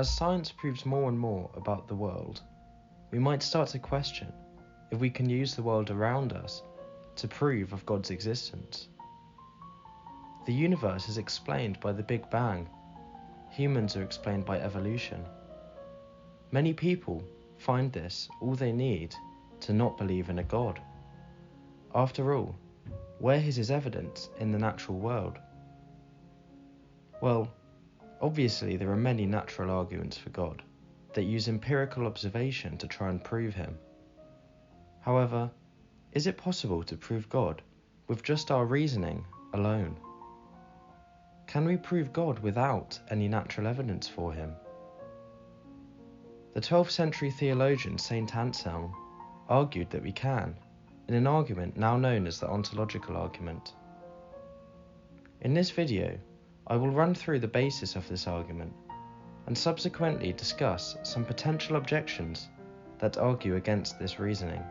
As science proves more and more about the world, we might start to question if we can use the world around us to prove of God's existence. The universe is explained by the Big Bang. Humans are explained by evolution. Many people find this all they need to not believe in a God. After all, where is his evidence in the natural world? Well, obviously there are many natural arguments for God that use empirical observation to try and prove him. However, is it possible to prove God with just our reasoning alone? Can we prove God without any natural evidence for him? The 12th century theologian St Anselm argued that we can, in an argument now known as the Ontological argument. In this video, I will run through the basis of this argument and subsequently discuss some potential objections that argue against this reasoning.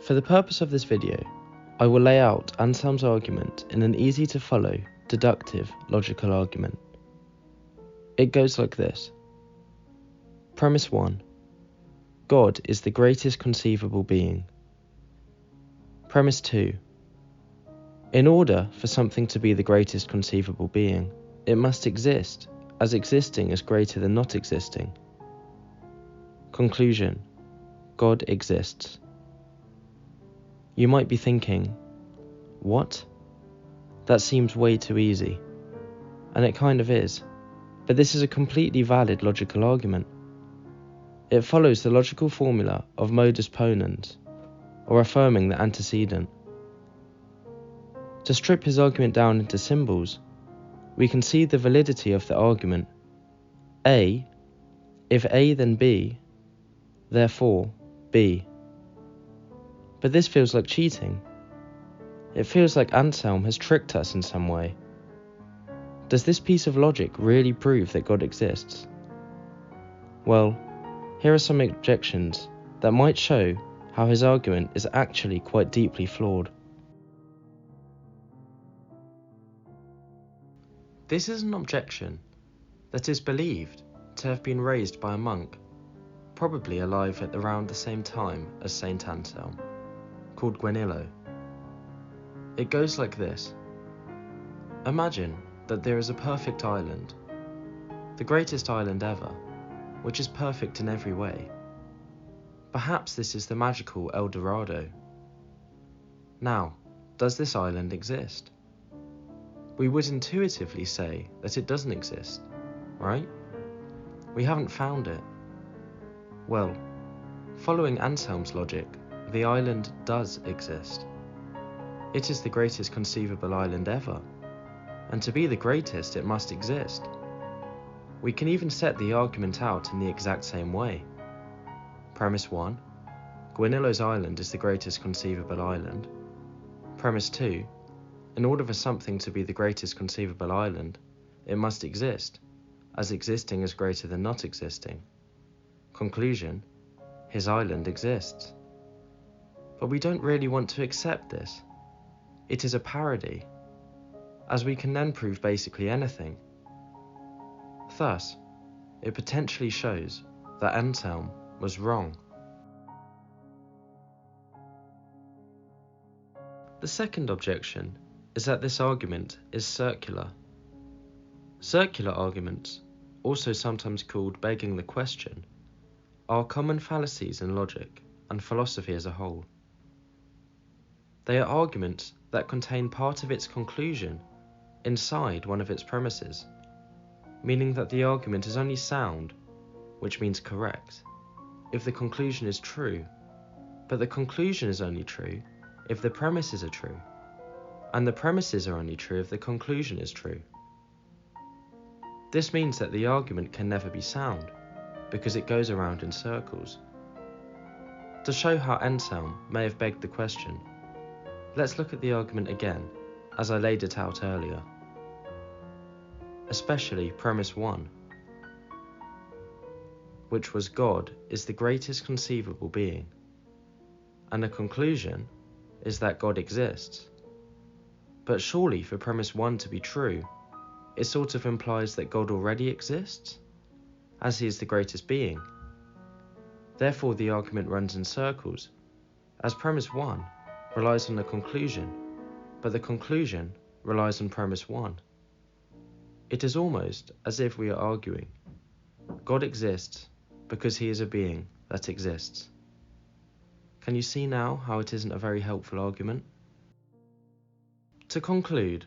For the purpose of this video, I will lay out Anselm's argument in an easy-to-follow, deductive, logical argument. It goes like this. Premise 1. God is the greatest conceivable being. Premise 2. In order for something to be the greatest conceivable being, it must exist, as existing is greater than not existing. Conclusion. God exists. You might be thinking, what? That seems way too easy. And it kind of is, but this is a completely valid logical argument. It follows the logical formula of modus ponens, or affirming the antecedent. To strip his argument down into symbols, we can see the validity of the argument. A, if A then B, therefore B. But this feels like cheating. It feels like Anselm has tricked us in some way. Does this piece of logic really prove that God exists? Well, here are some objections that might show how his argument is actually quite deeply flawed. This is an objection that is believed to have been raised by a monk, probably alive at around the same time as St Anselm, called Guenillo. It goes like this. Imagine that there is a perfect island, the greatest island ever, which is perfect in every way. Perhaps this is the magical El Dorado. Now, does this island exist? We would intuitively say that it doesn't exist, right? We haven't found it. Well, following Anselm's logic, the island does exist. It is the greatest conceivable island ever, and to be the greatest it must exist. We can even set the argument out in the exact same way. Premise 1. Guenillo's island is the greatest conceivable island. Premise 2. In order for something to be the greatest conceivable island, it must exist, as existing is greater than not existing. Conclusion. His island exists. But we don't really want to accept this. It is a parody, as we can then prove basically anything. Thus, it potentially shows that Anselm was wrong. The second objection is that this argument is circular. Circular arguments, also sometimes called begging the question, are common fallacies in logic and philosophy as a whole. They are arguments that contain part of its conclusion inside one of its premises, meaning that the argument is only sound, which means correct, if the conclusion is true, but the conclusion is only true if the premises are true, and the premises are only true if the conclusion is true. This means that the argument can never be sound, because it goes around in circles. To show how Anselm may have begged the question, let's look at the argument again, as I laid it out earlier. Especially premise 1, which was God is the greatest conceivable being, and the conclusion is that God exists. But surely for premise 1 to be true, it sort of implies that God already exists, as he is the greatest being. Therefore, the argument runs in circles, as premise 1 relies on the conclusion, but the conclusion relies on premise 1. It is almost as if we are arguing, God exists because he is a being that exists. Can you see now how it isn't a very helpful argument? To conclude,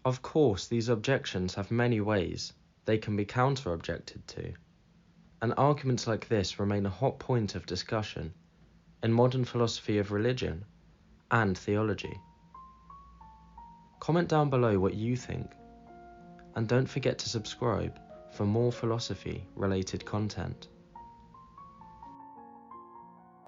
of course these objections have many ways they can be counter-objected to, and arguments like this remain a hot point of discussion in modern philosophy of religion and theology. Comment down below what you think, and don't forget to subscribe for more philosophy-related content.